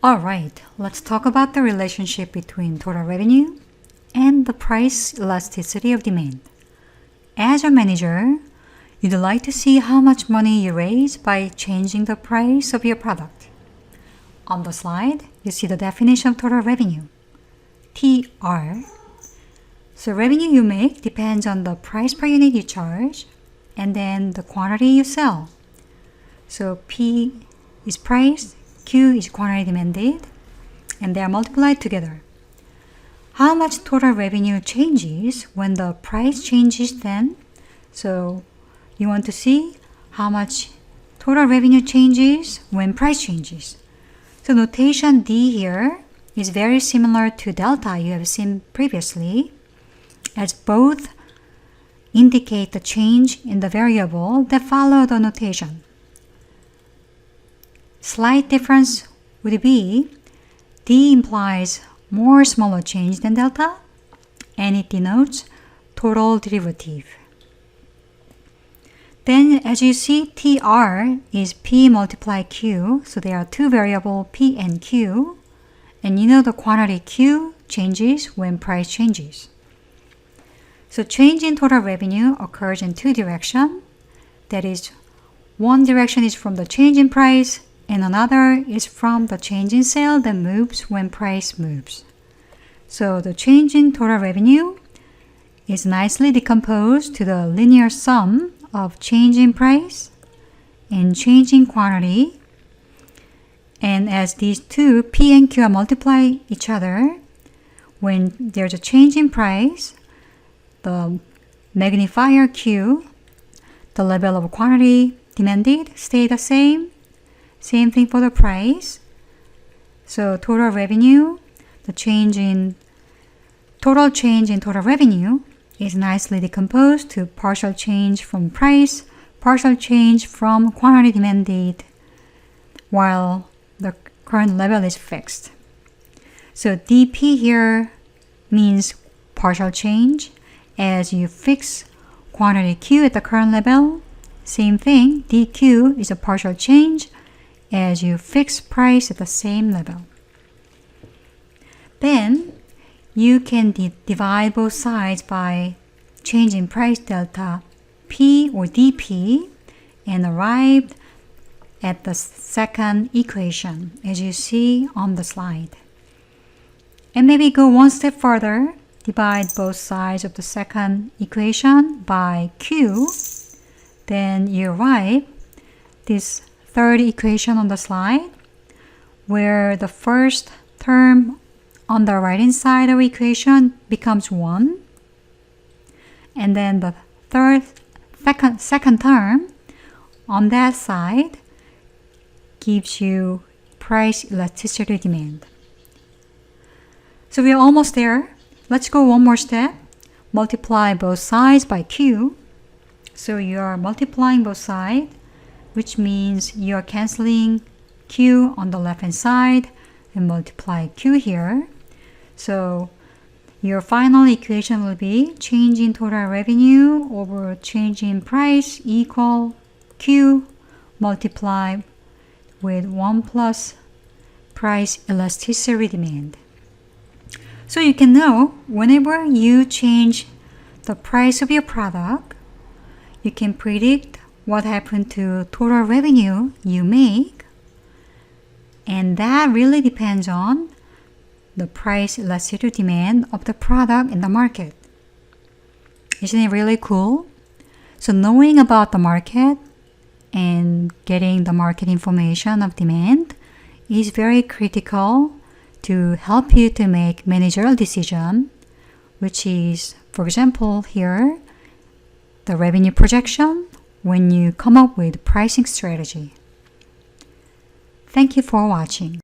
Alright, let's talk about the relationship between total revenue and the price elasticity of demand. As a manager, you'd like to see how much money you raise by changing the price of your product. On the slide, you see the definition of total revenue, TR. So revenue you make depends on the price per unit you charge and then the quantity you sell. So P is price, Q is quantity demanded, and they are multiplied together. How much total revenue changes when the price changes then? So you want to see how much total revenue changes when price changes. So notation D here is very similar to delta you have seen previously, as both indicate the change in the variable that follow the notation. Slight difference would be D implies more smaller change than delta, and it denotes total derivative. Then as you see, TR is P multiply Q, so there are two variables P and Q, and you know the quantity Q changes when price changes. So change in total revenue occurs in two directions. That is, one direction is from the change in price, and another is from the change in sale that moves when price moves. So the change in total revenue is nicely decomposed to the linear sum of change in price and change in quantity. And as these two, P and Q, multiply each other, when there's a change in price, the magnifier Q, the level of quantity demanded, stay the same. Same thing for the price. So total revenue, the total change in total revenue is nicely decomposed to partial change from price, partial change from quantity demanded, while the current level is fixed. So DP here means partial change. As you fix quantity Q at the current level, same thing, DQ is a partial change as you fix price at the same level. Then you can divide both sides by change in price delta P or DP and arrive at the second equation as you see on the slide. And maybe go one step further, divide both sides of the second equation by Q, then you arrive this third equation on the slide, where the first term on the right hand side of the equation becomes 1, and then the second term on that side gives you price elasticity demand. So we are almost there. Let's go one more step. Multiply both sides by Q. So you are multiplying both sides, which means you are canceling Q on the left hand side and multiply Q here. So your final equation will be change in total revenue over change in price equal Q multiplied with 1 plus price elasticity demand. So you can know whenever you change the price of your product, you can predict what happened to total revenue you make, and that really depends on the price elasticity demand of the product in the market. Isn't it really cool? So knowing about the market and getting the market information of demand is very critical to help you to make managerial decision, which is, for example, here, the revenue projection when you come up with pricing strategy. Thank you for watching.